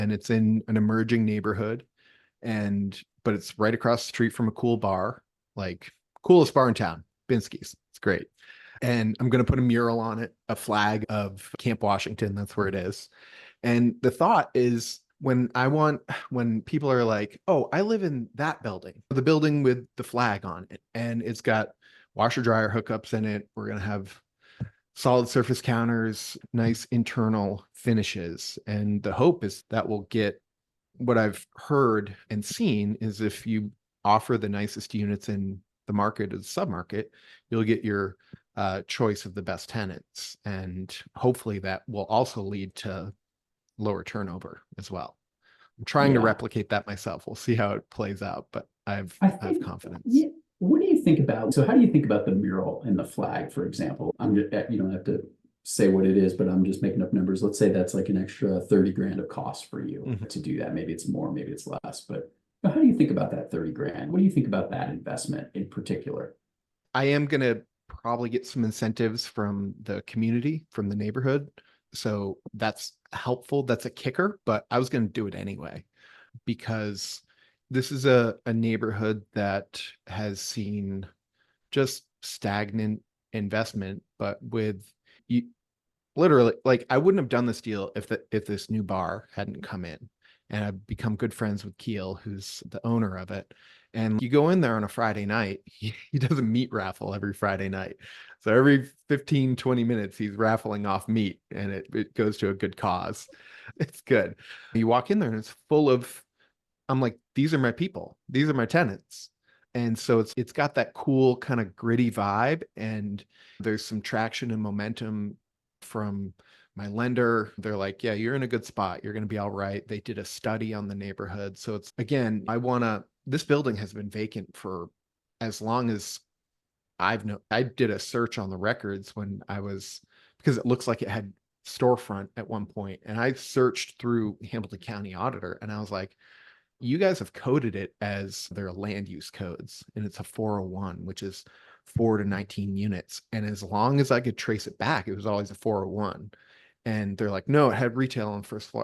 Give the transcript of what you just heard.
and it's in an emerging neighborhood. But it's right across the street from a cool bar, like coolest bar in town, Binsky's. It's great. And I'm going to put a mural on it, a flag of Camp Washington. That's where it is. And the thought is when people are like, oh, I live in that building, the building with the flag on it, and it's got washer dryer hookups in it. We're going to have solid surface counters, nice internal finishes. And the hope is that will get what I've heard and seen is if you offer the nicest units in the market or the submarket, you'll get your choice of the best tenants. And hopefully that will also lead to lower turnover as well. I'm trying to Yeah. replicate that myself. We'll see how it plays out, but I I have think, confidence. yeah. What do you think about, so how do you think about the mural and the flag, for example? I'm just, you don't have to say what it is, but I'm just making up numbers. Let's say that's like an extra 30 grand of cost for you Mhm. to do that. Maybe it's more, maybe it's less, but how do you think about that 30 grand? What do you think about that investment in particular? I am going to probably get some incentives from the community, from the neighborhood. So that's helpful. That's a kicker, but I was going to do it anyway because this is a neighborhood that has seen just stagnant investment, but with you literally like I wouldn't have done this deal if this new bar hadn't come in. And I've become good friends with Keel, who's the owner of it. And you go in there on a Friday night, he does a meat raffle every Friday night. So every 15, 20 minutes, he's raffling off meat and it goes to a good cause. It's good. You walk in there and it's full of, I'm like, these are my people. These are my tenants. And so it's got that cool kind of gritty vibe. And there's some traction and momentum from my lender. They're like, yeah, you're in a good spot. You're going to be all right. They did a study on the neighborhood. So it's again, this building has been vacant for as long as I did a search on the records when because it looks like it had storefront at one point. And I searched through Hamilton County Auditor and I was like, you guys have coded it as their land use codes, and it's a 401, which is 4 to 19 units. And as long as I could trace it back, it was always a 401. And they're like, no, it had retail on the first floor.